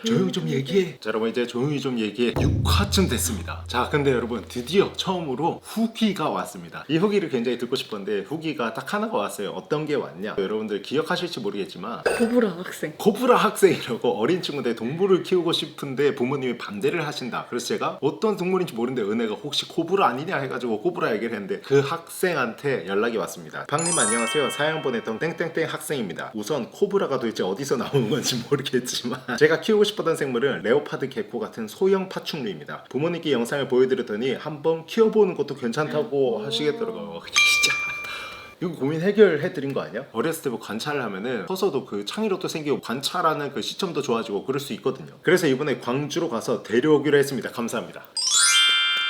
조용히 좀 얘기해. 자, 여러분 이제 조용히 좀 얘기해 6화쯤 됐습니다. 자, 근데 여러분 드디어 처음으로 후기가 왔습니다. 이 후기를 굉장히 듣고 싶었는데 후기가 딱 하나가 왔어요. 어떤 게 왔냐, 여러분들 기억하실지 모르겠지만 고브라 학생. 코브라 학생이라고 어린 친구인데 동물을 키우고 싶은데 부모님이 반대를 하신다. 그래서 제가 어떤 동물인지 모르는데 은혜가 혹시 코브라 아니냐 해가지고 코브라 얘기를 했는데 그 학생한테 연락이 왔습니다. 방님 안녕하세요. 사연 보냈던 땡땡땡 학생입니다. 우선 코브라가 도대체 어디서 나오는 건지 모르겠지만 제가 키우고 싶었던 생물은 레오파드 개코 같은 소형 파충류입니다. 부모님께 영상을 보여드렸더니 한번 키워보는 것도 괜찮다고 하시겠더라고요. 진짜 이거 고민 해결해드린 거 아니야? 어렸을 때 뭐 관찰을 하면은 커서도 그 창의력도 생기고 관찰하는 그 시점도 좋아지고 그럴 수 있거든요. 그래서 이번에 광주로 가서 데려오기로 했습니다. 감사합니다.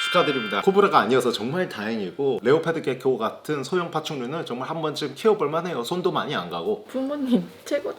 축하드립니다. 코브라가 아니어서 정말 다행이고 레오파드 개코 같은 소형 파충류는 정말 한 번쯤 키워볼 만해요. 손도 많이 안 가고. 부모님 최고.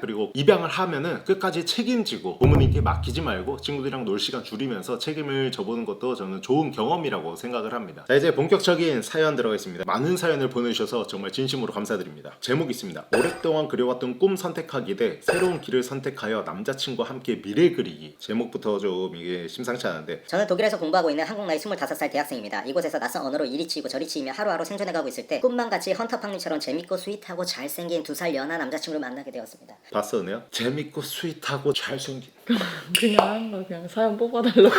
그리고 입양을 하면은 끝까지 책임지고 부모님께 맡기지 말고 친구들이랑 놀 시간 줄이면서 책임을 져보는 것도 저는 좋은 경험이라고 생각을 합니다. 자, 이제 본격적인 사연 들어가겠습니다. 많은 사연을 보내주셔서 정말 진심으로 감사드립니다. 제목이 있습니다. 오랫동안 그려왔던 꿈 선택하기 대 새로운 길을 선택하여 남자친구와 함께 미래 그리기. 제목부터 좀 이게 심상치 않은데, 저는 독일에서 공부하고 있는 한국 나이 25살 대학생입니다. 이곳에서 낯선 언어로 이리 치이고 저리 치이며 하루하루 생존해가고 있을 때 꿈만 같이 헌터팡님처럼 재밌고 스윗하고 잘생긴 2살 연하 남자친구를 만나게 되었습니다. 봤어 은혜야? 재밌고 스윗하고 잘생긴 그냥 사연 뽑아달라고.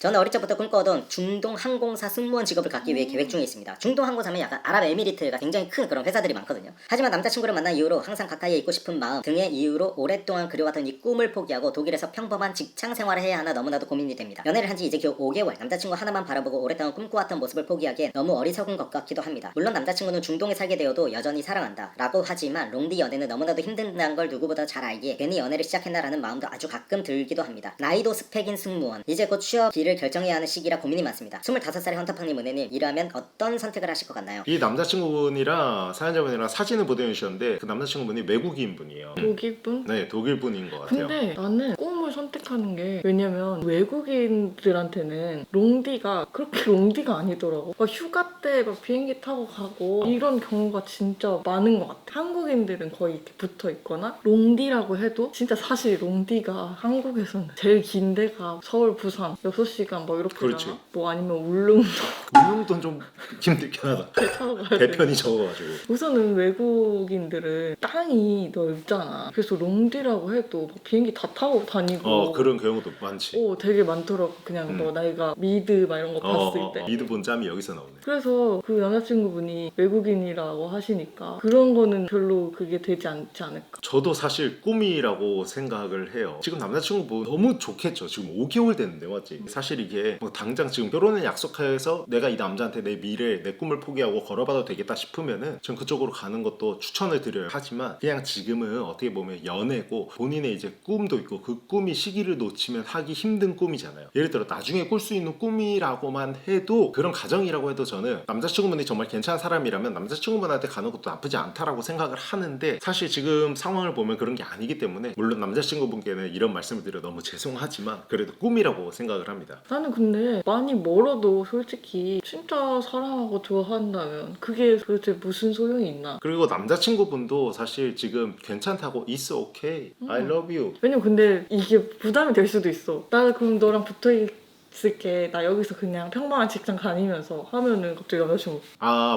저는 어릴 적부터 꿈꿔오던 중동 항공사 승무원 직업을 갖기 위해 계획 중에 있습니다. 중동 항공사면 약간 아랍에미리트가 굉장히 큰 그런 회사들이 많거든요. 하지만 남자친구를 만난 이후로 항상 가까이에 있고 싶은 마음 등의 이유로 오랫동안 그려왔던 이 꿈을 포기하고 독일에서 평범한 직장 생활을 해야 하나 너무나도 고민이 됩니다. 연애를 한 지 이제 겨우 5개월, 남자친구 하나만 바라보고 오랫동안 꿈꿔왔던 모습을 포기하기엔 너무 어리석은 것 같기도 합니다. 물론 남자친구는 중동에 살게 되어도 여전히 사랑한다 라고 하지만 롱디 연애는 너무나도 힘든다는 걸 누구보다 잘 알기에 괜히 연애를 시작했나라는 마음도 아주 가끔 들기도 합니다. 나이도 스펙인 승무원, 이제 곧 취업 길을 결정해야 하는 시기라 고민이 많습니다. 25살의 헌터팡님 은혜님, 이라면 어떤 선택을 하실 것 같나요? 이 남자친구분이랑 사연자분이랑 사진을 보내주셨는데 그 남자친구분이 외국인 분이에요. 독일분? 네, 독일 분인 것 같아요. 근데 나는 꿈을 선택하는 게, 왜냐면 외국인들한테는 롱디가 그렇게 롱디가 아니더라고. 막 휴가 때 막 비행기 타고 가고 이런 경우가 진짜 많은 것 같아. 한국인들은 거의 이렇게 붙어 있거나 롱디라고 해도 진짜 사실 롱디가 한국에서는 제일 긴 데가 서울, 부산 6시간 뭐 이렇게 그렇지. 잖아. 뭐 아니면 울릉도 울릉도는 좀 힘들긴 하다. 배 타고 가야 돼. 배편이 적어가지고. 우선은 외국인들은 땅이 넓잖아. 그래서 롱디라고 해도 막 비행기 다 타고 다니고 그런 경우도 많지. 되게 많더라고. 그냥 뭐 나이가 미드 막 이런 거 봤을 때. 미드 본 짬이 여기서 나오네. 그래서 그 남자친구분이 외국인이라고 하시니까 그런 거는 별로 그게 되지 않지 않을까. 저도 사실 꿈이라고 생각을 해요. 지금 남자친구분 너무 좋겠죠. 지금 5개월 됐는데 맞지? 사실 이게 뭐 당장 지금 결혼을 약속해서 내가 이 남자한테 내 미래, 내 꿈을 포기하고 걸어봐도 되겠다 싶으면은 전 그쪽으로 가는 것도 추천을 드려요. 하지만 그냥 지금은 어떻게 보면 연애고 본인의 이제 꿈도 있고 그 꿈이 시기를 놓치면 하기 힘든 꿈이잖아요. 예를 들어 나중에 꿀 수 있는 꿈이라고만 해도, 그런 가정이라고 해도 저는 남자친구분이 정말 괜찮은 사람이라면 남자친구분한테 가는 것도 나쁘지 않다라고 생각을 하는데, 사실 지금 상황을 보면 그런 게 아니기 때문에 물론 남자친구분께는 이런 말씀을 드려 너무 죄송하지만 그래도 꿈이라고 생각을 합니다. 나는 근데 많이 멀어도 솔직히 진짜 사랑하고 좋아한다면 그게 도대체 무슨 소용이 있나. 그리고 남자친구분도 사실 지금 괜찮다고 It's okay, I love you. 왜냐면 근데 이게 부담이 될 수도 있어. 나 그럼 너랑 붙어 있을게. 나 여기서 그냥 평범한 직장 다니면서 하면은 갑자기 남자친구.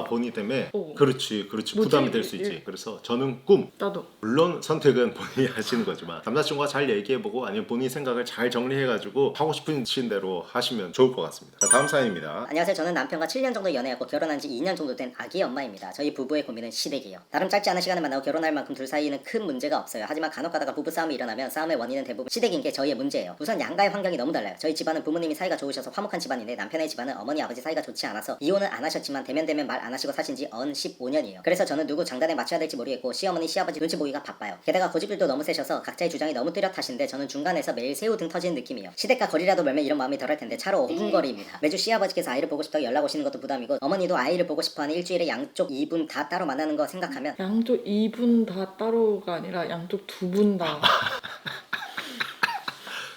본인 때문에? 어. 그렇지 뭐지? 부담이 될 수 있지. 그래서 저는 꿈, 나도. 물론 선택은 본인이 하시는 거지만 남자친구와 잘 얘기해보고 아니면 본인 생각을 잘 정리해가지고 하고 싶으신 대로 하시면 좋을 것 같습니다. 자, 다음 사연입니다. 안녕하세요. 저는 남편과 7년 정도 연애하고 결혼한 지 2년 정도 된 아기 엄마입니다. 저희 부부의 고민은 시댁이에요. 나름 짧지 않은 시간을 만나고 결혼할 만큼 둘 사이에는 큰 문제가 없어요. 하지만 간혹 가다가 부부싸움이 일어나면 싸움의 원인은 대부분 시댁인 게 저희의 문제예요. 우선 양가의 환경이 너무 달라요. 저희 집안은 부모님이 사이가 좋으셔서 화목한 집안인데 남편의 집안은 어머니 아버지 사이가 좋지 않아서 이혼은 안 하셨지만 대면 말 안 하시고 사신 지 언 15년이에요. 그래서 저는 누구 장단에 맞춰야 될지 모르겠고 시어머니 시아버지 눈치 보기가 바빠요. 게다가 고집들도 너무 세셔서 각자의 주장이 너무 뚜렷하신데 저는 중간에서 매일 새우 등 터지는 느낌이에요. 시댁과 거리라도 멀면 이런 마음이 덜할 텐데 차로 5분 거리입니다. 매주 시아버지께서 아이를 보고 싶다고 연락 오시는 것도 부담이고 어머니도 아이를 보고 싶어하는 일주일에 양쪽 2분 다 따로 만나는 거 생각하면 양쪽 2분 다 따로가 아니라 양쪽 2분 다.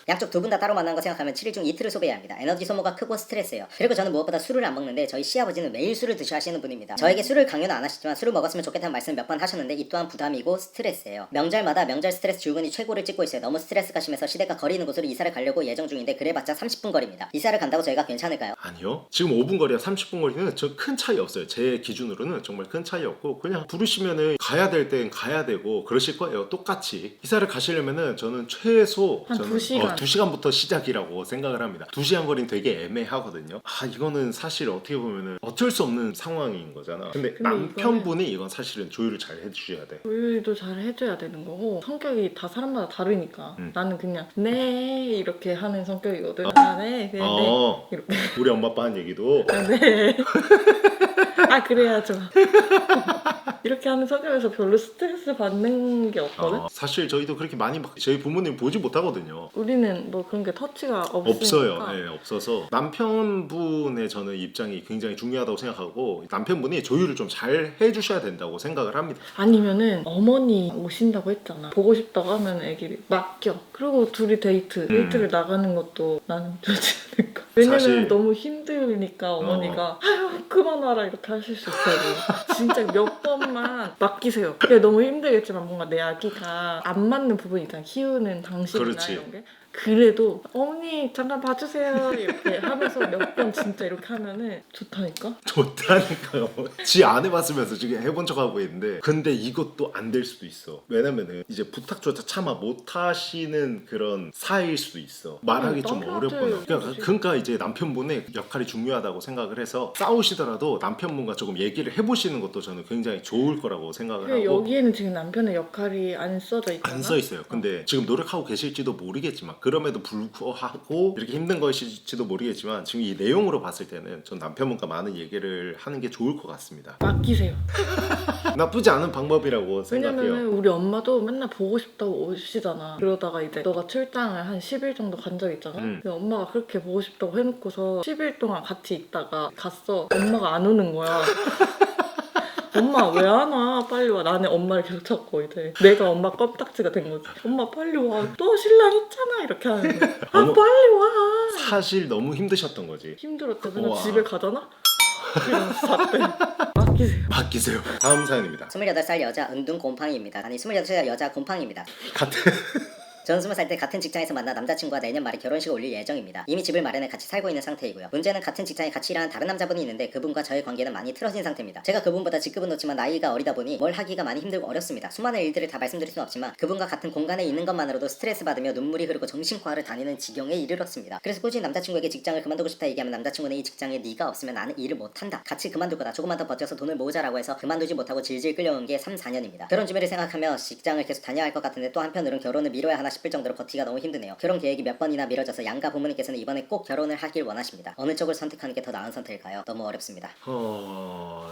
양쪽 두 분 다 따로 만난 거 생각하면 7일 중 이틀을 소비해야 합니다. 에너지 소모가 크고 스트레스예요. 그리고 저는 무엇보다 술을 안 먹는데 저희 시아버지는 매일 술을 드셔 하시는 분입니다. 저에게 술을 강요는 안 하시지만 술을 먹었으면 좋겠다는 말씀을 몇 번 하셨는데 이 또한 부담이고 스트레스예요. 명절마다 명절 스트레스 줄근이 최고를 찍고 있어요. 너무 스트레스가 심해서 시댁과 거리 있는 곳으로 이사를 가려고 예정 중인데 그래봤자 30분 거리입니다. 이사를 간다고 저희가 괜찮을까요? 아니요. 지금 5분 거리와 30분 거리는 저 큰 차이 없어요. 제 기준으로는 정말 큰 차이 없고 그냥 부르시면은 가야 될 땐 가야 되고 그러실 거예요. 똑같이. 이사를 가시려면은 저는 최소 한 2시간. 2시간부터 시작이라고 생각을 합니다. 2시간 거리는 되게 애매하거든요. 이거는 사실 어떻게 보면은 어쩔 수 없는 상황인 거잖아. 근데 남편분이 이건 사실은 조율을 잘 해주셔야 돼. 조율도 잘 해줘야 되는 거고 성격이 다 사람마다 다르니까 나는 그냥 네 이렇게 하는 성격이거든. 네. 이렇게. 우리 엄마 아빠 한 얘기도 네. 그래야죠. 이렇게 하는 성격에서 별로 스트레스 받는 게 없거든. 사실 저희도 그렇게 많이 저희 부모님 보지 못하거든요. 우리는 뭐 그런 게 터치가 없으니까. 없어요. 네, 없어서 남편분의 저는 입장이 굉장히 중요하다고 생각하고 남편분이 조율을 좀 잘 해주셔야 된다고 생각을 합니다. 아니면은 어머니 오신다고 했잖아. 보고 싶다고 하면 애기 맡겨. 그리고 둘이 데이트를 나가는 것도 나는 좋지 않을까. 왜냐면 사실- 너무 힘드니까 어머니가 아유 그만 와라 이렇게 하실 수 있어요. 진짜 몇 번만 맡기세요. 그게 너무 힘들겠지만 뭔가 내 아기가 안 맞는 부분이 있잖아. 키우는 방식이나 그렇지. 이런 게. 그래도 어머니 잠깐 봐주세요 이렇게 하면서 몇 번 진짜 이렇게 하면은 좋다니까. 좋다니까요. 지 안 해봤으면서 지금 해본 척하고 있는데 근데 이것도 안 될 수도 있어. 왜냐면은 이제 부탁조차 차마 못 하시는 그런 사이일 수도 있어. 말하기 좀 남편한테 어렵거나. 해주지. 그러니까 이제 남편분의 역할이 중요하다고 생각을 해서 싸우시더라도 남편분과 조금 얘기를 해보시는 것도 저는 굉장히 좋을 거라고 생각을 근데 하고. 여기에는 지금 남편의 역할이 안 써져 있잖아. 안 써 있어요. 근데 지금 노력하고 계실지도 모르겠지만 그럼에도 불구하고 이렇게 힘든 것일지도 모르겠지만 지금 이 내용으로 봤을 때는 전 남편분과 많은 얘기를 하는 게 좋을 것 같습니다. 맡기세요. 나쁘지 않은 방법이라고 생각해요. 왜냐면은 우리 엄마도 맨날 보고 싶다고 오시잖아. 그러다가 이제 너가 출장을 한 10일 정도 간 적 있잖아. 근데 엄마가 그렇게 보고 싶다고 해놓고서 10일 동안 같이 있다가 갔어. 엄마가 안 오는 거야. 엄마 왜 안 와? 빨리 와. 나는 엄마를 계속 찾고 이제 내가 엄마 껌딱지가 된 거지. 엄마 빨리 와. 또 신랑 있잖아 이렇게 하는 거야. 어머. 빨리 와. 사실 너무 힘드셨던 거지. 힘들었대. 맨날 와. 집에 가잖아. 그래서 잤대. 맡기세요. 맡기세요. 다음 사연입니다. 28살 여자 은둔 곰팡이입니다. 아니 28살 여자 곰팡이입니다. 같은 전 20살 때 같은 직장에서 만나 남자친구와 내년 말에 결혼식을 올릴 예정입니다. 이미 집을 마련해 같이 살고 있는 상태이고요. 문제는 같은 직장에 같이 일하는 다른 남자분이 있는데 그분과 저의 관계는 많이 틀어진 상태입니다. 제가 그분보다 직급은 높지만 나이가 어리다 보니 뭘 하기가 많이 힘들고 어렵습니다. 수많은 일들을 다 말씀드릴 수는 없지만 그분과 같은 공간에 있는 것만으로도 스트레스 받으며 눈물이 흐르고 정신과를 다니는 지경에 이르렀습니다. 그래서 꾸준히 남자친구에게 직장을 그만두고 싶다 얘기하면 남자친구는 이 직장에 네가 없으면 나는 일을 못한다. 같이 그만둘 거다. 조금만 더 버텨서 돈을 모으자라고 해서 그만두지 못하고 질질 끌려온 게 3, 4년입니다. 결혼 준비를 생각하며 직장을 계속 다녀야 할 것 같은데 또 한편으로는 결혼을 미뤄야 하나 싶을 정도로 버티기가 너무 힘드네요. 결혼 계획이 몇 번이나 미뤄져서 양가 부모님께서는 이번에 꼭 결혼을 하길 원하십니다. 어느 쪽을 선택하는 게 더 나은 선택일까요? 너무 어렵습니다.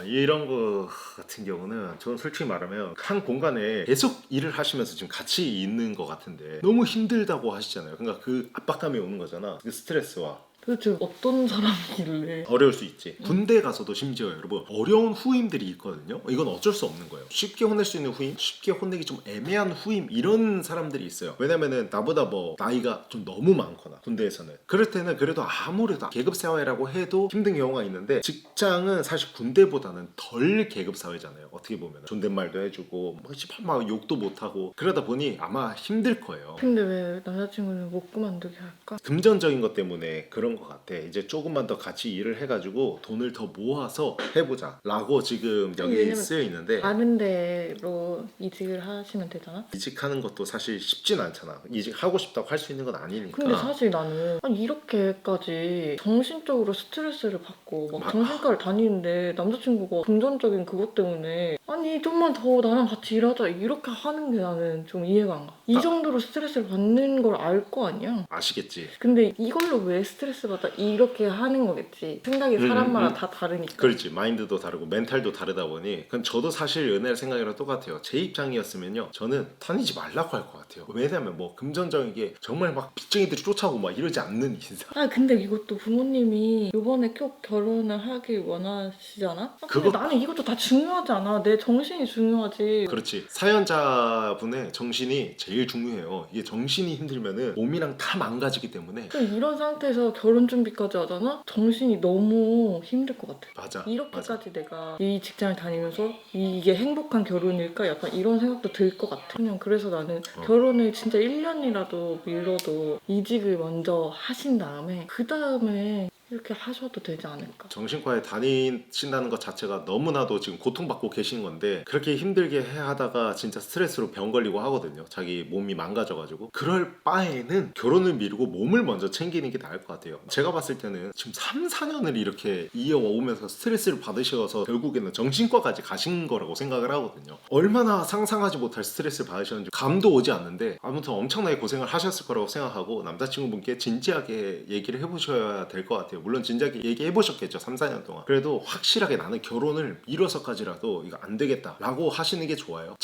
이런 거 같은 경우는 저는 솔직히 말하면 한 공간에 계속 일을 하시면서 지금 같이 있는 것 같은데 너무 힘들다고 하시잖아요. 그러니까 그 압박감이 오는 거잖아. 그 스트레스와. 도대체 어떤 사람이길래. 어려울 수 있지. 군대 가서도 심지어 여러분 어려운 후임들이 있거든요. 이건 어쩔 수 없는 거예요. 쉽게 혼낼 수 있는 후임, 쉽게 혼내기 좀 애매한 후임 이런 사람들이 있어요. 왜냐면은 나보다 뭐 나이가 좀 너무 많거나 군대에서는 그럴 때는 그래도 아무래도 계급 사회라고 해도 힘든 경우가 있는데 직장은 사실 군대보다는 덜 계급 사회잖아요. 어떻게 보면 존댓말도 해주고 막 욕도 못하고 그러다 보니 아마 힘들 거예요. 근데 왜 남자친구는 못 그만두게 할까? 금전적인 것 때문에 그런 것 같아. 이제 조금만 더 같이 일을 해가지고 돈을 더 모아서 해보자 라고 지금 여기 왜냐면 쓰여 있는데 다른 데로 이직을 하시면 되잖아? 이직하는 것도 사실 쉽진 않잖아. 이직하고 싶다고 할 수 있는 건 아니니까. 근데 사실 나는 이렇게까지 정신적으로 스트레스를 받고 막 정신과를 다니는데 남자친구가 금전적인 그것 때문에 아니 좀만 더 나랑 같이 일하자 이렇게 하는 게 나는 좀 이해가 안 가. 이 정도로 스트레스를 받는 걸 알 거 아니야? 아시겠지? 근데 이걸로 왜 스트레스 케이스마다 이렇게 하는 거겠지. 생각이 사람마다 다 다르니까. 그렇지. 마인드도 다르고 멘탈도 다르다 보니 그건 저도 사실 은혜의 생각이랑 똑같아요. 제 입장이었으면요 저는 다니지 말라고 할 것 같아요. 왜냐면 뭐 금전적인 정말 막 빚쟁이들이 쫓아오고 막 이러지 않는 이상. 아 근데 이것도 부모님이 이번에 꼭 결혼을 하길 원하시잖아? 근데 그거- 나는 이것도 다 중요하지 않아. 내 정신이 중요하지. 그렇지. 사연자분의 정신이 제일 중요해요. 이게 정신이 힘들면은 몸이랑 다 망가지기 때문에. 좀 이런 상태에서 결혼 준비까지 하잖아? 정신이 너무 힘들 것 같아. 맞아. 이렇게까지 내가 이 직장을 다니면서 이게 행복한 결혼일까? 약간 이런 생각도 들 것 같아. 그냥 그래서 나는 결혼을 진짜 1년이라도 미뤄도 이직을 먼저 하신 다음에 그 다음에 이렇게 하셔도 되지 않을까? 정신과에 다니신다는 것 자체가 너무나도 지금 고통받고 계신 건데 그렇게 힘들게 해 하다가 진짜 스트레스로 병 걸리고 하거든요. 자기 몸이 망가져가지고. 그럴 바에는 결혼을 미루고 몸을 먼저 챙기는 게 나을 것 같아요. 제가 봤을 때는 지금 3, 4년을 이렇게 이어오면서 스트레스를 받으셔서 결국에는 정신과까지 가신 거라고 생각을 하거든요. 얼마나 상상하지 못할 스트레스를 받으셨는지 감도 오지 않는데 아무튼 엄청나게 고생을 하셨을 거라고 생각하고 남자친구분께 진지하게 얘기를 해보셔야 될 것 같아요. 물론 진작에 얘기해보셨겠죠. 3, 4년 동안. 그래도 확실하게 나는 결혼을 미뤄서까지라도 이거 안 되겠다 라고 하시는 게 좋아요.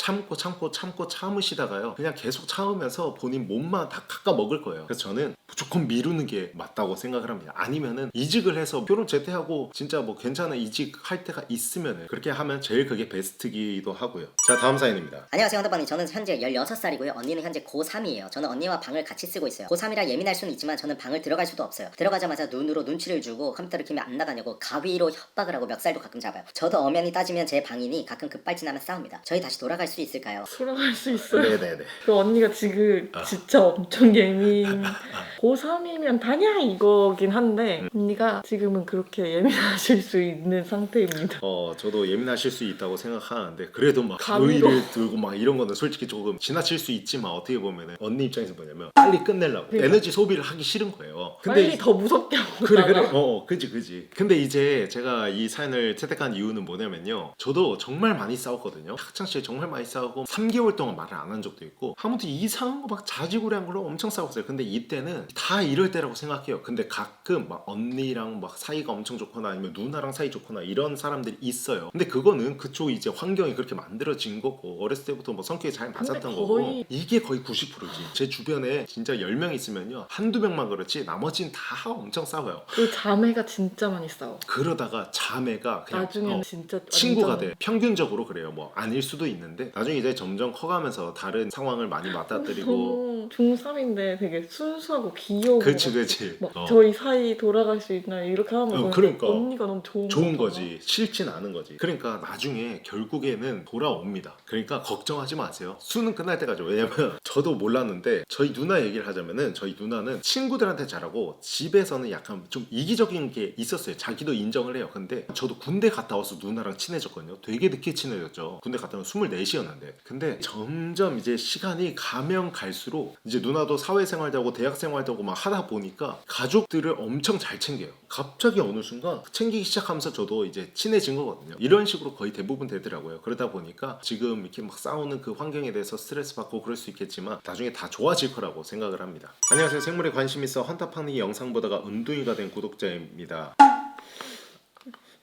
참으시다가요 그냥 계속 참으면서 본인 몸만 다 깎아 먹을 거예요. 그래서 저는 무조건 미루는 게 맞다고 생각을 합니다. 아니면은 이직을 해서 결혼 제대하고 진짜 뭐 괜찮은 이직할 때가 있으면은 그렇게 하면 제일 그게 베스트기도 하고요. 자, 다음 사연입니다. 안녕하세요 헌터빵님. 저는 현재 16살이고요. 언니는 현재 고3이에요. 저는 언니와 방을 같이 쓰고 있어요. 고3이라 예민할 수는 있지만 저는 방을 들어갈 수도 없어요. 들어가자마자 눈으로 눈치를 주고 컴퓨터를 켜면 안 나가냐고 가위로 협박을 하고 멱살도 가끔 잡아요. 저도 엄연히 따지면 제 방이니 가끔 급발진하면 싸웁니다. 저희 다시 돌아갈 수 있을까요? 돌아갈 수 있어요. 네네네. 그 언니가 지금 진짜 엄청 예민. 고3이면 다냐 이거긴 한데 언니가 지금은 그렇게 예민하실 수 있는 상태입니다. 저도 예민하실 수 있다고 생각하는데 그래도 막 가위로. 가위를 들고 막 이런 거는 솔직히 조금 지나칠 수 있지만 어떻게 보면은 언니 입장에서 뭐냐면 빨리 끝내려고 그러니까. 에너지 소비를 하기 싫은 거예요. 빨리 더 무섭게 하고 그래 나가. 그지. 근데 이제 제가 이 사연을 채택한 이유는 뭐냐면요 저도 정말 많이 싸웠거든요. 학창 시절에 정말 많이 싸우고 3개월 동안 말을 안 한 적도 있고 아무튼 이상한 거 막 자지구레한 걸로 엄청 싸웠어요. 근데 이때는 다 이럴 때라고 생각해요. 근데 가끔 막 언니랑 막 사이가 엄청 좋거나 아니면 누나랑 사이 좋거나 이런 사람들이 있어요. 근데 그거는 그쪽 이제 환경이 그렇게 만들어진 거고 어렸을 때부터 뭐 성격이 잘 맞았던 근데 거고 거의- 이게 거의 90%지. 제 주변에 진짜 10명 있으면요 한두 명만 그렇지 나머지는 다 엄청 싸워요. 그 자매가 진짜 많이 싸워. 그러다가 자매가 그냥 나중에는 진짜 친구가 완전- 돼. 평균적으로 그래요. 뭐 아닐 수도 있는데 나중에 이제 점점 커가면서 다른 상황을 많이 맞닥뜨리고 중3인데 되게 순수하고 귀여운 그치 거 같아. 그치 막 저희 사이 돌아갈 수 있나 이렇게 하면 그러니까. 언니가 너무 좋은 좋은 거잖아. 거지 싫진 않은 거지. 그러니까 나중에 결국에는 돌아옵니다. 그러니까 걱정하지 마세요. 수능 끝날 때까지. 왜냐면 저도 몰랐는데 저희 누나 얘기를 하자면은 저희 누나는 친구들한테 잘하고 집에서는 약간 좀 이기적인 게 있었어요. 자기도 인정을 해요. 근데 저도 군대 갔다 와서 누나랑 친해졌거든요. 되게 늦게 친해졌죠. 군대 갔다 오면 24시였는데 근데 점점 이제 시간이 가면 갈수록 이제 누나도 사회생활도 하고 대학생활도 하고 막 하다 보니까 가족들을 엄청 잘 챙겨요. 갑자기 어느 순간 챙기기 시작하면서 저도 이제 친해진 거거든요. 이런 식으로 거의 대부분 되더라고요. 그러다 보니까 지금 이렇게 막 싸우는 그 환경에 대해서 스트레스 받고 그럴 수 있겠지만 나중에 다 좋아질 거라고 생각을 합니다. 안녕하세요. 생물에 관심 있어 헌터팡이 영상 보다가 은둥이가 된 구독자입니다.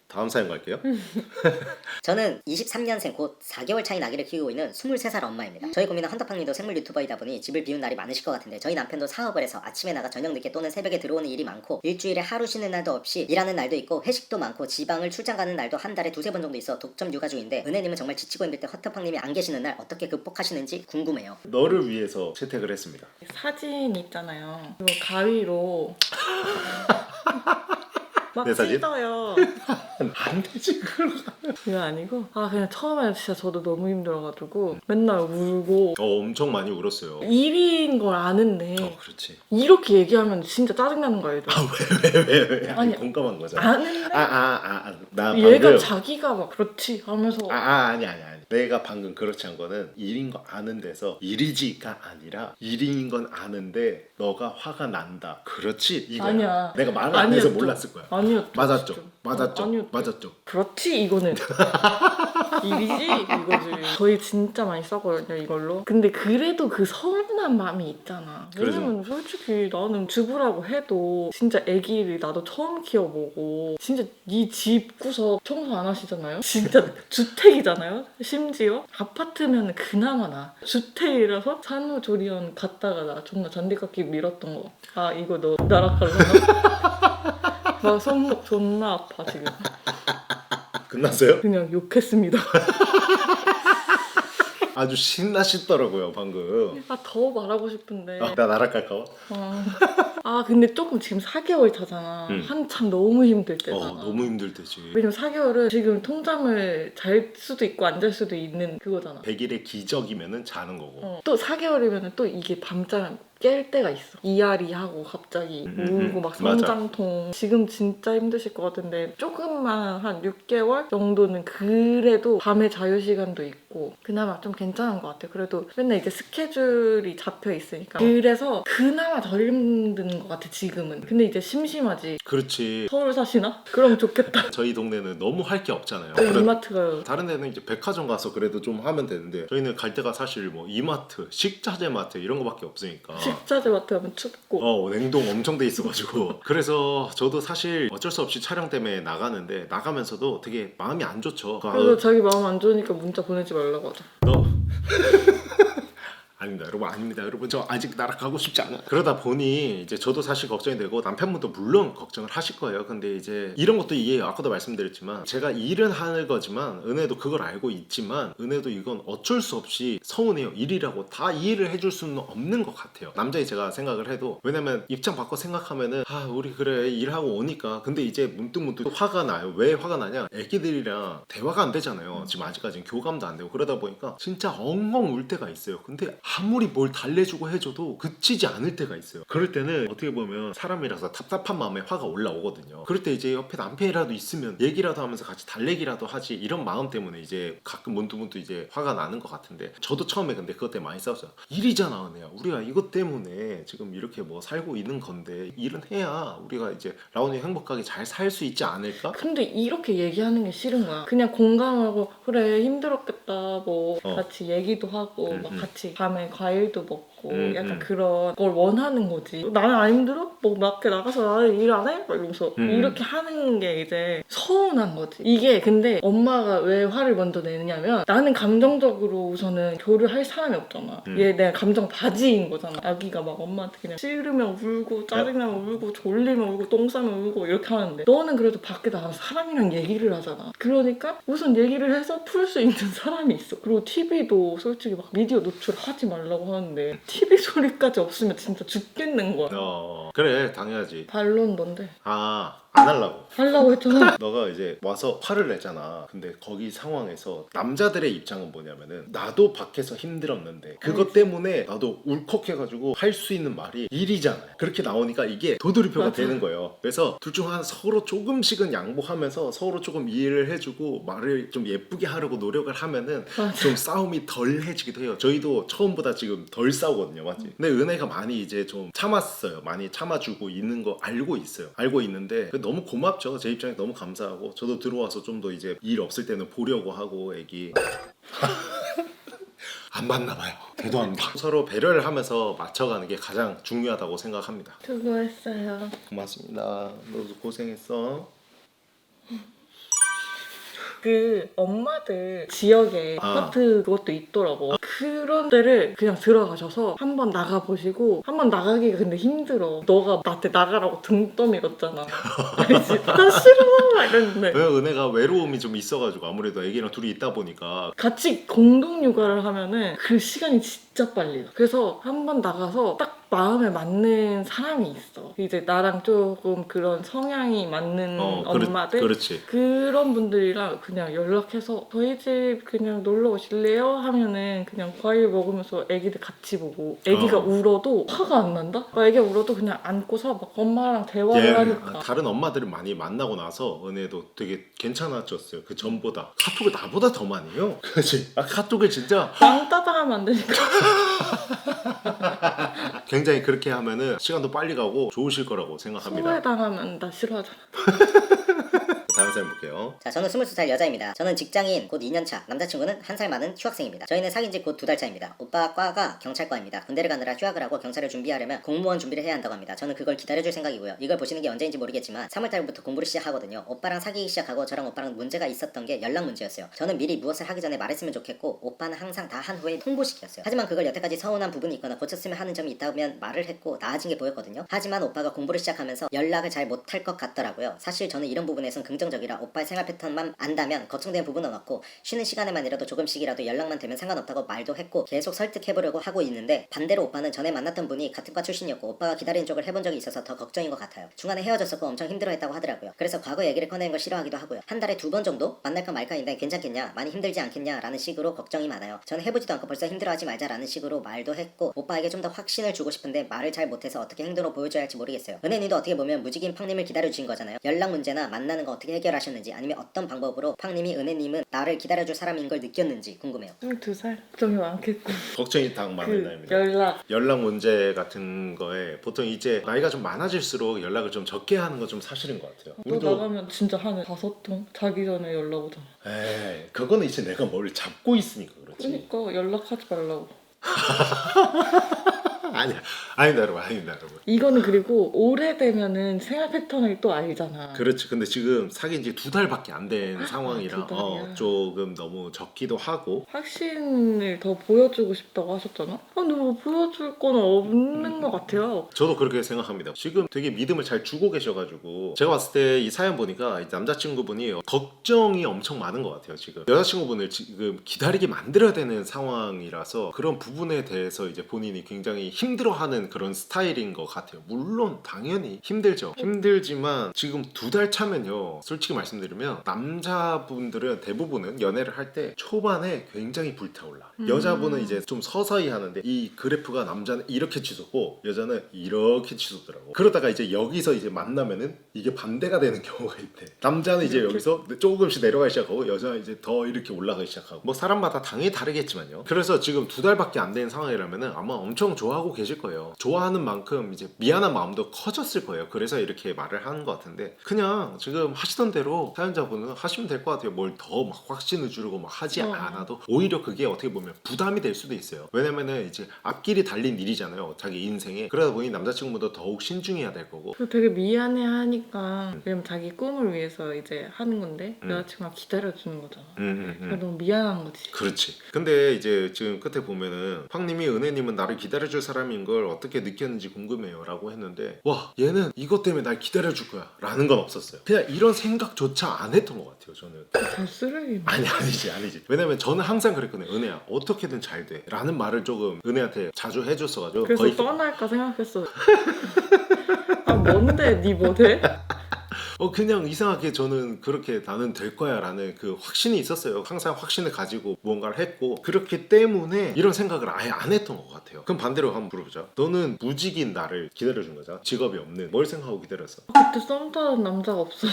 다음 사연 갈게요. 저는 23년생 곧 4개월 차인 아기를 키우고 있는 23살 엄마입니다. 저희 고민은 헌터팡님도 생물 유튜버이다 보니 집을 비운 날이 많으실 것 같은데 저희 남편도 사업을 해서 아침에 나가 저녁 늦게 또는 새벽에 들어오는 일이 많고 일주일에 하루 쉬는 날도 없이 일하는 날도 있고 회식도 많고 지방을 출장 가는 날도 한 달에 2-3번 정도 있어 독점 육아 중인데 은혜님은 정말 지치고 힘들 때 헌터팡님이 안 계시는 날 어떻게 극복하시는지 궁금해요. 너를 위해서 채택을 했습니다. 사진 있잖아요. 그거 가위로 막 내 사진? 찢어요. 안 되지 그걸. 그게 아니고 그냥 처음에 진짜 저도 너무 힘들어가지고 맨날 울고 엄청 많이 울었어요. 일인 걸 아는데 그렇지. 이렇게 얘기하면 진짜 짜증나는 거예요. 왜? 아니, 공감한 거잖아. 아는데 나 얘가 방금 자기가 막 그렇지 하면서 아니. 내가 방금 그렇지 않은 거는 일인 거 아는 데서 일이지가 아니라 일인 건 아는데 너가 화가 난다. 그렇지 이거야. 아니야. 내가 말을 안 해서 아니었죠. 몰랐을 거야. 아니었죠. 맞았죠. 진짜. 맞았죠. 아니었죠. 맞았죠. 그렇지 이거는 일이지 이거지. 저희 진짜 많이 싸거든요 이걸로. 근데 그래도 그 서운한 마음이 있잖아. 왜냐면 솔직히 나는 주부라고 해도 진짜 아기를 나도 처음 키워보고 진짜 이 집 구석 청소 안 하시잖아요. 진짜 주택이잖아요. 심지어 아파트면 그나마 나. 주택이라서 산후조리원 갔다가 나 존나 잔디깎기 밀었던 거. 아 이거 너 나락갈라나? 나 손목 존나 아파 지금. 끝났어요? 그냥 욕했습니다. 아주 신나시더라고요 방금. 아, 더 말하고 싶은데. 나 나락갈까? 아 근데 조금 지금 4개월 차잖아. 응. 한참 너무 힘들 때잖아. 너무 힘들 때지. 왜냐면 4개월은 지금 통잠을 잘 수도 있고 안 잘 수도 있는 그거잖아. 100일의 기적이면은 자는 거고. 또 4개월이면 또 이게 밤잠 깰 때가 있어. 이앓이 하고 갑자기 울고 막 맞아. 성장통. 지금 진짜 힘드실 것 같은데 조금만 한 6개월 정도는 그래도 밤에 자유시간도 있고 그나마 좀 괜찮은 것 같아. 그래도 맨날 이제 스케줄이 잡혀 있으니까. 그래서 그나마 덜 힘든 것 같아 지금은. 근데 이제 심심하지. 그렇지. 서울 사시나? 그럼 좋겠다. 저희 동네는 너무 할 게 없잖아요. 저 이마트 가요. 다른 데는 이제 백화점 가서 그래도 좀 하면 되는데 저희는 갈 데가 사실 뭐 이마트, 식자재 마트 이런 거밖에 없으니까. 식자재 마트 가면 춥고. 냉동 엄청 돼 있어가지고 그래서 저도 사실 어쩔 수 없이 촬영 때문에 나가는데 나가면서도 되게 마음이 안 좋죠. 그래서 자기 마음 안 좋으니까 문자 보내지 말라고 하자. 너 아닙니다 여러분, 아닙니다 여러분, 저 아직 나락가고 싶지 않아. 그러다 보니 이제 저도 사실 걱정이 되고 남편분도 물론 걱정을 하실 거예요. 근데 이제 이런 것도 이해해요. 아까도 말씀드렸지만 제가 일은 하는 거지만 은혜도 그걸 알고 있지만 은혜도 이건 어쩔 수 없이 서운해요. 일이라고 다 이해를 해줄 수는 없는 것 같아요. 남자이 제가 생각을 해도. 왜냐면 입장 바꿔 생각하면은 우리 그래 일하고 오니까. 근데 이제 문득문득 화가 나요. 왜 화가 나냐, 애기들이랑 대화가 안 되잖아요. 지금 아직까지는 교감도 안 되고. 그러다 보니까 진짜 엉엉 울 때가 있어요. 근데 아무리 뭘 달래주고 해줘도 그치지 않을 때가 있어요. 그럴 때는 어떻게 보면 사람이라서 답답한 마음에 화가 올라오거든요. 그럴 때 이제 옆에 남편이라도 있으면 얘기라도 하면서 같이 달래기라도 하지, 이런 마음 때문에 이제 가끔 문득문득 이제 화가 나는 것 같은데, 저도 처음에 근데 그것 때문에 많이 싸웠어요. 일이잖아 은혜야, 우리가 이것 때문에 지금 이렇게 뭐 살고 있는 건데 일은 해야 우리가 이제 라온이 행복하게 잘 살 수 있지 않을까? 근데 이렇게 얘기하는 게 싫은 거야. 그냥 공감하고 그래 힘들었겠다 뭐 같이 얘기도 하고 막 같이 밤에 과일도 먹고 약간 그런 걸 원하는 거지. 나는 안 힘들어? 뭐 밖에 나가서 나는 일 안 해? 막 이러면서 이렇게 하는 게 이제 서운한 거지. 이게 근데 엄마가 왜 화를 먼저 내느냐면 나는 감정적으로 우선은 교류할 사람이 없잖아. 얘 내가 감정 바지인 거잖아. 아기가 막 엄마한테 그냥 싫으면 울고 짜증나면 울고 졸리면 울고 똥 싸면 울고 이렇게 하는데 너는 그래도 밖에 나가서 사람이랑 얘기를 하잖아. 그러니까 우선 얘기를 해서 풀 수 있는 사람이 있어. 그리고 TV도 솔직히 막 미디어 노출하지 말라고 하는데 TV 소리까지 없으면 진짜 죽겠는 거야. 그래 당연하지. 반론 뭔데? 안 하려고. 하려고 했잖아. 너가 이제 와서 화를 내잖아. 근데 거기 상황에서 남자들의 입장은 뭐냐면은 나도 밖에서 힘들었는데 그것 때문에 나도 울컥해가지고 할 수 있는 말이 일이잖아요. 그렇게 나오니까 이게 도돌이표가 맞아. 되는 거예요. 그래서 둘 중 하나 서로 조금씩은 양보하면서 서로 조금 이해를 해주고 말을 좀 예쁘게 하려고 노력을 하면은 맞아. 좀 싸움이 덜 해지기도 해요. 저희도 처음보다 지금 덜 싸우거든요. 맞지? 근데 은혜가 많이 이제 좀 참았어요. 많이 참아주고 있는 거 알고 있어요. 알고 있는데 너무 고맙죠. 제 입장에 너무 감사하고 저도 들어와서 좀 더 이제 일 없을 때는 보려고 하고 애기 안 봤나 봐요. 걔도 안 봐. 서로 배려를 하면서 맞춰가는 게 가장 중요하다고 생각합니다. 수고했어요. 고맙습니다. 너도 고생했어. 그 엄마들 지역에 아파트 그것도 있더라고. 그런 데를 그냥 들어가셔서 한번 나가보시고, 한번 나가기가 근데 힘들어. 너가 나한테 나가라고 등 떠밀었잖아. 알지? 나 싫어 막 이랬는데 왜 은혜가 외로움이 좀 있어가지고 아무래도 애기랑 둘이 있다 보니까 같이 공동 육아를 하면은 그 시간이 진짜 빨리 가. 그래서 한번 나가서 딱 마음에 맞는 사람이 있어. 이제 나랑 조금 그런 성향이 맞는 엄마들? 그렇지. 그런 분들이랑 그냥 연락해서 저희 집 그냥 놀러 오실래요? 하면은 그냥 과일 먹으면서 애기들 같이 보고, 애기가 울어도 화가 안 난다? 애기가 울어도 그냥 안고서 막 엄마랑 대화를 하니까. 다른 엄마들을 많이 만나고 나서 은혜도 되게 괜찮아졌어요. 그 전보다. 카톡을 나보다 더 많이 해요. 그렇지. 카톡을 진짜 왕따다 하면 안 되니까. 굉장히 그렇게 하면은 시간도 빨리 가고 좋으실 거라고 생각합니다. 소외당하면 나 싫어하잖아. 다음 사연 볼게요. 자, 저는 22살 여자입니다. 저는 직장인 곧 2년차, 남자친구는 1살 많은 휴학생입니다. 저희는 사귄 지 곧 2달 차입니다. 오빠 과가 경찰과입니다. 군대를 가느라 휴학을 하고 경찰을 준비하려면 공무원 준비를 해야 한다고 합니다. 저는 그걸 기다려줄 생각이고요. 이걸 보시는 게 언제인지 모르겠지만 3월달부터 공부를 시작하거든요. 오빠랑 사귀기 시작하고 저랑 오빠랑 문제가 있었던 게 연락 문제였어요. 저는 미리 무엇을 하기 전에 말했으면 좋겠고 오빠는 항상 다 한 후에 통보시켰어요. 하지만 그걸 여태까지 서운한 부분이 있거나 고쳤으면 하는 점이 있다면 말을 했고 나아진 게 보였거든요. 하지만 오빠가 공부를 시작하면서 연락을 잘 못할 것 같더라고요. 사실 저는 이런 부분에선 긍정적이라 오빠의 생활 패턴만 안다면 걱정되는 부분은 없고 쉬는 시간에만이라도 조금씩이라도 연락만 되면 상관없다고 말도 했고 계속 설득해보려고 하고 있는데 반대로 오빠는 전에 만났던 분이 같은 과 출신이었고 오빠가 기다리는 쪽을 해본 적이 있어서 더 걱정인 것 같아요. 중간에 헤어졌었고 엄청 힘들어했다고 하더라고요. 그래서 과거 얘기를 꺼내는 걸 싫어하기도 하고요. 한 달에 2번 정도 만날까 말까인데 괜찮겠냐, 많이 힘들지 않겠냐 라는 식으로 걱정이 많아요. 저는 해보지도 않고 벌써 힘들어하지 말자라는 식으로 말도 했고 오빠에게 좀 더 확신을 주고 싶은데 말을 잘 못해서 어떻게 행동으로 보여줘야 할지 모르겠어요. 은혜님도 어떻게 보면 무직인 팡님을 기다려주신 거잖아요. 연락 문제나 만나는 거 어떻게 해결하셨는지 아니면 어떤 방법으로 팡님이 은혜님은 나를 기다려줄 사람인 걸 느꼈는지 궁금해요. 22살? 걱정이 많겠고. 걱정이 딱 많은 나이입니다. 연락. 문제 같은 거에 보통 이제 나이가 좀 많아질수록 연락을 좀 적게 하는 건 좀 사실인 것 같아요. 또 나가면 진짜 한 5통 자기 전에 연락 오잖아. 에이, 그거는 이제 내가 뭘 잡고 있으니까 그렇지. 그러니까 연락하지 말라고. 아니다 여러분. 이거는 그리고 오래되면은 생활 패턴을 또 알잖아. 그렇지. 근데 지금 사귄 지 2달밖에 안 된 상황이라 2달이야. 조금 너무 적기도 하고. 확신을 더 보여주고 싶다고 하셨잖아? 근데 뭐 보여줄 건 없는 것 같아요. 저도 그렇게 생각합니다. 지금 되게 믿음을 잘 주고 계셔가지고 제가 봤을 때 이 사연 보니까 남자친구분이 걱정이 엄청 많은 것 같아요. 지금 여자친구분을 지금 기다리게 만들어야 되는 상황이라서 그런 부분에 대해서 이제 본인이 굉장히 힘들어하는 그런 스타일인 것 같아요. 물론 당연히 힘들죠. 힘들지만 지금 2달 차면요, 솔직히 말씀드리면 남자분들은 대부분은 연애를 할 때 초반에 굉장히 불타올라. 여자분은 이제 좀 서서히 하는데 이 그래프가 남자는 이렇게 치솟고 여자는 이렇게 치솟더라고. 그러다가 이제 여기서 이제 만나면은 이게 반대가 되는 경우가 있대. 남자는 이제 여기서 조금씩 내려가기 시작하고 여자는 이제 더 이렇게 올라가기 시작하고. 뭐 사람마다 당연히 다르겠지만요. 그래서 지금 2달밖에 안 된 상황이라면은 아마 엄청 좋아하고 계실 거예요. 좋아하는 만큼 이제 미안한 마음도 커졌을 거예요. 그래서 이렇게 말을 하는 것 같은데 그냥 지금 하시던 대로 사연자분은 하시면 될 것 같아요. 뭘 더 막 확신을 주려고 막 하지 않아도 오히려 그게 어떻게 보면 부담이 될 수도 있어요. 왜냐면은 이제 앞길이 달린 일이잖아요. 자기 인생에. 그러다 보니 남자친구보다 더욱 신중해야 될 거고. 그리고 되게 미안해하니까 왜냐면 자기 꿈을 위해서 이제 하는 건데 여자친구가 기다려주는 거잖아. 그러니까 너무 미안한 거지. 그렇지. 근데 이제 지금 끝에 보면은 팡님이 은혜님은 나를 기다려줄 사람인 걸 어떻게 느꼈는지 궁금해요 라고 했는데 와 얘는 이것 때문에 날 기다려줄 거야 라는 건 없었어요. 그냥 이런 생각조차 안 했던 것 같아요. 저는 다 쓰레기. 아니지. 왜냐면 저는 항상 그랬거든요. 은혜야 어떻게든 잘 돼 라는 말을 조금 은혜한테 자주 해줬어가지고 그래서 거의 떠날까 생각했어. 아 뭔데 니 뭐 돼? 그냥 이상하게 저는 그렇게 나는 될 거야 라는 그 확신이 있었어요. 항상 확신을 가지고 무언가를 했고 그렇기 때문에 이런 생각을 아예 안 했던 것 같아요. 그럼 반대로 한번 물어보자. 너는 무직인 나를 기다려준 거잖아. 직업이 없는. 뭘 생각하고 기다렸어? 그때 썸 타는 남자가 없어.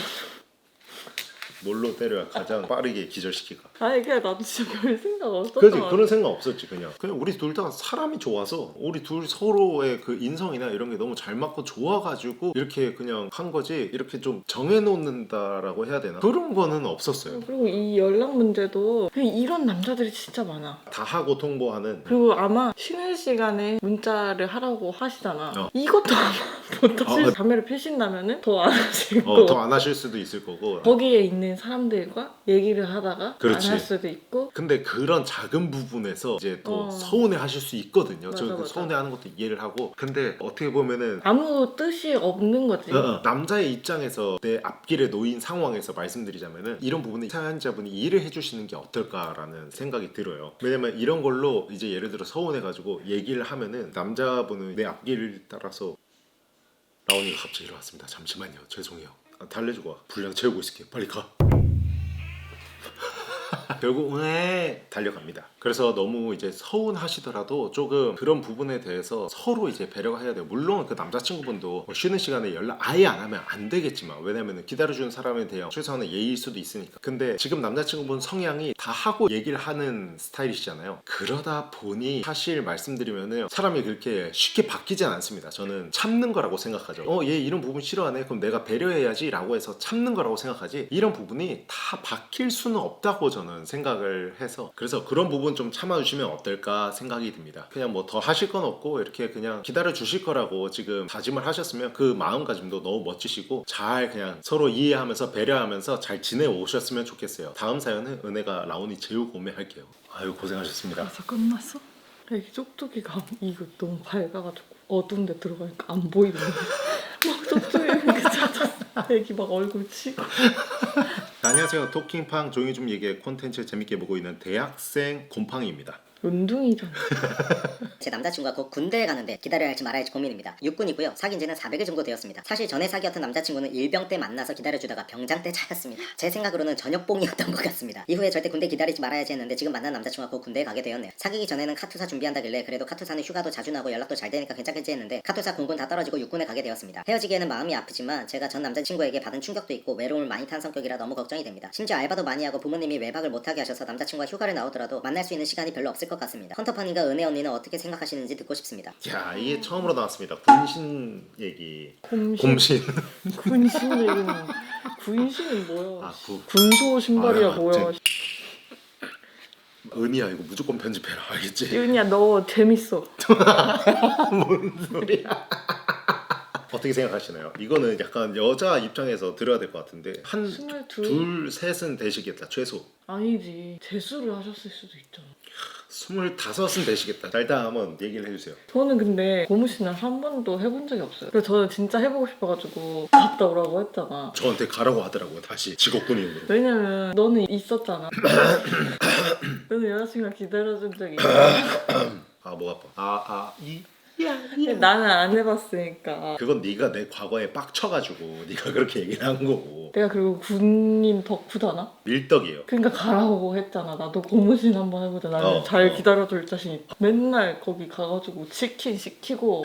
뭘로 때려야 가장 빠르게 기절시키가? 아니 그냥 나도 진짜 별 생각 없었던 그지? 것 같아. 그런 생각 없었지. 그냥 우리 둘 다 사람이 좋아서 우리 둘 서로의 그 인성이나 이런 게 너무 잘 맞고 좋아가지고 이렇게 그냥 한 거지. 이렇게 좀 정해놓는다라고 해야 되나? 그런 거는 없었어요. 그리고 이 연락 문제도 그냥 이런 남자들이 진짜 많아. 다 하고 통보하는. 그리고 아마 쉬는 시간에 문자를 하라고 하시잖아. 어. 이것도 아마 못하실 자매를 피신다면은 더 안 하실 더 거. 안 하실 수도 있을 거고. 거기에 있는 사람들과 얘기를 하다가 안 그렇지. 할 수도 있고. 근데 그런 작은 부분에서 이제 또 어. 서운해 하실 수 있거든요. 맞아, 저 맞아. 서운해 하는 것도 이해를 하고. 근데 어떻게 보면은 아무 뜻이 없는 거지. 남자의 입장에서 내 앞길에 놓인 상황에서 말씀드리자면은 이런 부분에 사연자분이 이해를 해주시는 게 어떨까라는 생각이 들어요. 왜냐면 이런 걸로 이제 예를 들어 서운해가지고 얘기를 하면은 남자분은 내 앞길을 따라서 라온이가 갑자기 일어났습니다. 잠시만요. 죄송해요. 달래주고 와. 분량 채우고 있을게. 빨리 가. 결국 달려갑니다. 그래서 너무 이제 서운하시더라도 조금 그런 부분에 대해서 서로 이제 배려가 해야 돼요. 물론 그 남자친구분도 뭐 쉬는 시간에 연락 아예 안 하면 안 되겠지만, 왜냐면 기다려주는 사람에 대한 최소한의 예의일 수도 있으니까. 근데 지금 남자친구분 성향이 다 하고 얘기를 하는 스타일이시잖아요. 그러다 보니 사실 말씀드리면은 사람이 그렇게 쉽게 바뀌지 않습니다. 저는 참는 거라고 생각하죠. 얘 이런 부분 싫어하네, 그럼 내가 배려해야지 라고 해서 참는 거라고 생각하지, 이런 부분이 다 바뀔 수는 없다고 저는 생각을 해서, 그래서 그런 부분 좀 참아주시면 어떨까 생각이 듭니다. 그냥 뭐 더 하실 건 없고 이렇게 그냥 기다려 주실 거라고 지금 다짐을 하셨으면 그 마음가짐도 너무 멋지시고 잘 그냥 서로 이해하면서 배려하면서 잘 지내오셨으면 좋겠어요. 다음 사연은 은혜가 라온이 재우 고매할게요. 아유, 고생하셨습니다. 벌써 끝났어? 애기 쪽쪽이가 이거 너무 밝아가지고 어두운 데 들어가니까 안 보이는 거야. 막 쪽쪽이 이렇게 찾았어. 애기 막 얼굴 치고. 안녕하세요. 토킹팡 조용히 좀 얘기해 콘텐츠 재밌게 보고 있는 대학생 곰팡이입니다. 운동이잖아. 제 남자친구가 곧 군대에 가는데 기다려야 할지 말아야 할지 고민입니다. 육군이고요. 사귄 지는 400일 정도 되었습니다. 사실 전에 사귀었던 남자친구는 일병 때 만나서 기다려주다가 병장 때 차였습니다. 제 생각으로는 전역봉이었던 것 같습니다. 이후에 절대 군대 기다리지 말아야지 했는데 지금 만난 남자친구가 곧 군대에 가게 되었네요. 사귀기 전에는 카투사 준비한다길래 그래도 카투사는 휴가도 자주 나고 연락도 잘 되니까 괜찮겠지 했는데 카투사 공군 다 떨어지고 육군에 가게 되었습니다. 헤어지기에는 마음이 아프지만 제가 전 남자친구에게 받은 충격도 있고 외로움을 많이 탄 성격이라 너무 걱정이 됩니다. 심지어 알바도 많이 하고 부모님이 외박을 못하게 하셔서 남자친구가 휴가를 나오더라도 만날 수 있는 시간이 별로 없을 것 같습니다. 헌터팡이가 은혜 언니는 어떻게 생각하시는지 듣고 싶습니다. 자, 이게 처음으로 나왔습니다. 군신 얘기. 곰신. 군신 얘기는 군신은 뭐야? 아, 군소 신발이야 아, 뭐야? 은희야, 이거 무조건 편집해라, 알겠지? 윤이야 너 재밌어. 뭔 소리야? 어떻게 생각하시나요? 이거는 약간 여자 입장에서 들어야 될 것 같은데 한 22? 둘, 셋은 되시겠다 최소. 아니지 재수를 하셨을 수도 있잖아. 25은 되시겠다. 자, 일단 한번 얘기를 해주세요. 저는 근데 고무신을 한 번도 해본 적이 없어요. 그래서 저는 진짜 해보고 싶어가지고 갔다 오라고 했잖아. 저한테 가라고 하더라고요. 다시 직업군인으로. 왜냐면 너는 있었잖아. 너는 여자친구가 기다려준 적이 있어. 아, 목 아파. 근데 나는 안 해봤으니까. 그건 네가 내 과거에 빡쳐가지고 네가 그렇게 얘기를 한 거고. 내가 그리고 군인 덕후잖아? 밀떡이에요. 그러니까 가라고 했잖아. 나도 고무신 한번 해보자. 나는 잘 기다려줄 자신 있다. 맨날 거기 가가지고 치킨 시키고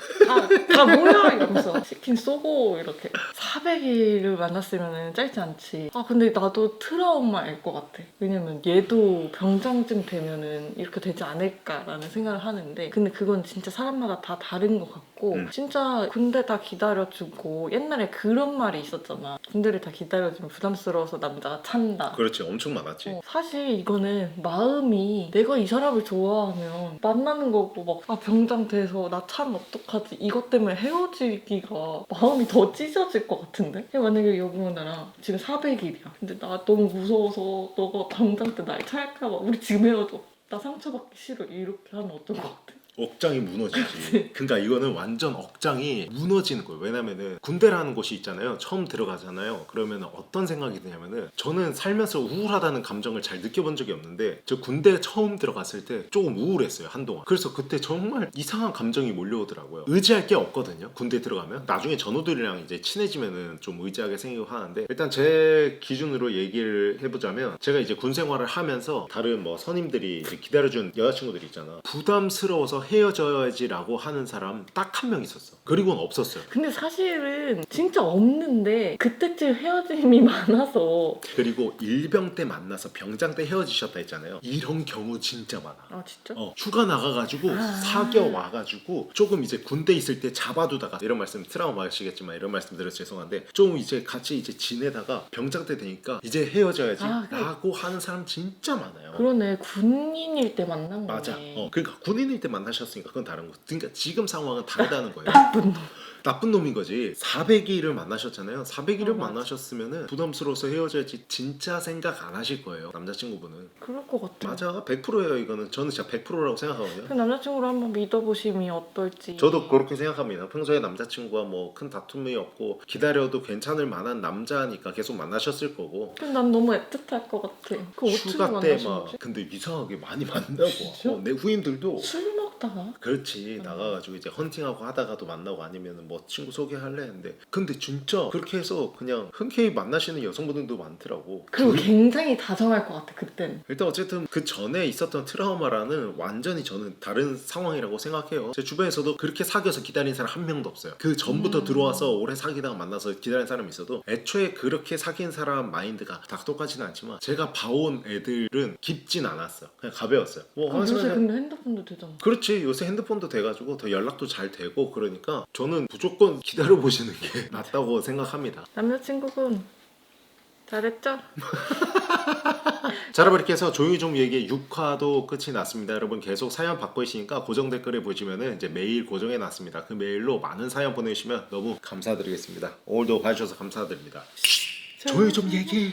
다 뭐야 이러면서 치킨 쏘고 이렇게 400일을 만났으면 짧지 않지. 아 근데 나도 트라우마일 것 같아. 왜냐면 얘도 병장쯤 되면은 이렇게 되지 않을까라는 생각을 하는데 근데 그건 진짜 사람마다 다 다른 것 같고 진짜 군대 다 기다려주고 옛날에 그런 말이 있었잖아. 군대를 다 기다려주면 부담스러워서 남자가 찬다. 그렇지, 엄청 많았지. 사실 이거는 마음이 내가 이 사람을 좋아하면 만나는 거고 막 병장 돼서 나 차면 어떡하지 이것 때문에 헤어지기가 마음이 더 찢어질 것 같은데? 만약에 여보가 나랑 지금 400일이야. 근데 나 너무 무서워서 너가 병장 때 날 차일까 봐 우리 지금 헤어져. 나 상처받기 싫어. 이렇게 하면 어떨 것 같아? 억장이 무너지지. 그러니까 이거는 완전 억장이 무너지는 거예요. 왜냐면은 군대라는 곳이 있잖아요. 처음 들어가잖아요. 그러면 어떤 생각이 드냐면은 저는 살면서 우울하다는 감정을 잘 느껴본 적이 없는데 저 군대 처음 들어갔을 때 조금 우울했어요. 한동안. 그래서 그때 정말 이상한 감정이 몰려오더라고요. 의지할 게 없거든요. 군대 들어가면. 나중에 전우들이랑 이제 친해지면은 좀 의지하게 생기고 하는데 일단 제 기준으로 얘기를 해보자면 제가 이제 군 생활을 하면서 다른 뭐 선임들이 이제 기다려준 여자친구들이 있잖아. 부담스러워서 헤어져야지라고 하는 사람 딱 한 명 있었어. 그리고는 없었어요. 근데 사실은 진짜 없는데 그때쯤 헤어짐이 많아서. 그리고 일병 때 만나서 병장 때 헤어지셨다 했잖아요. 이런 경우 진짜 많아. 아 진짜? 휴가 나가가지고 사겨 와가지고 조금 이제 군대 있을 때 잡아두다가 이런 말씀 트라우마 하시겠지만 이런 말씀 드려서 죄송한데 좀 이제 같이 이제 지내다가 병장 때 되니까 이제 헤어져야지 라고 하는 사람 진짜 많아요. 그러네. 군인일 때 만난 거네. 맞아. 그러니까 군인일 때 만나셨으니까 그건 다른 거. 그러니까 지금 상황은 다르다는 거예요. 나쁜 놈. 나쁜 놈인 거지. 400일을 만나셨잖아요. 400일을 맞아. 만나셨으면은 부담스러워서 헤어져야지 진짜 생각 안 하실 거예요. 남자친구분은. 그럴 것 같아. 맞아. 100%예요 이거는. 저는 진짜 100%라고 생각하거든요. 그 남자친구를 한번 믿어보심이 어떨지. 저도 그렇게 생각합니다. 평소에 남자친구와 뭐 큰 다툼이 없고 기다려도 괜찮을 만한 남자니까 계속 만나셨을 거고. 근데 난 너무 애틋할 것 같아. 그 어떻게 휴가 때 만나신 막 거지? 근데 이상하게 많이 만나고 내 후임들도 술 먹다 나갔다가 그렇지. 나가가지고 이제 헌팅하고 하다가도 만나고 아니면 뭐 친구 소개할래 했는데 근데 진짜 그렇게 해서 그냥 흔쾌히 만나시는 여성분들도 많더라고. 그리고 저희- 굉장히 다정할 것 같아 그때는. 일단 어쨌든 그 전에 있었던 트라우마라는 완전히 저는 다른 상황이라고 생각해요. 제 주변에서도 그렇게 사귀어서 기다린 사람 한 명도 없어요. 그 전부터 들어와서 오래 사귀다가 만나서 기다린 사람이 있어도 애초에 그렇게 사귄 사람 마인드가 다 똑같지는 않지만 제가 봐온 애들은 깊진 않았어요. 그냥 가벼웠어요. 뭐 요새 그냥- 근데 핸드폰도 되잖아. 그렇지. 요새 핸드폰도 돼가지고 더 연락도 잘 되고 그러니까 저는 무조건 기다려보시는 게 낫다고 생각합니다. 남자친구분 잘했죠? 자, 여러분 이렇게 해서 조용히좀 얘기의 6화도 끝이 났습니다. 여러분 계속 사연 받고 있으니까 고정 댓글에 보시면은 이제 메일 고정해 놨습니다. 그 메일로 많은 사연 보내주시면 너무 감사드리겠습니다. 오늘도 봐주셔서 감사드립니다. 조용히 좀 얘기해.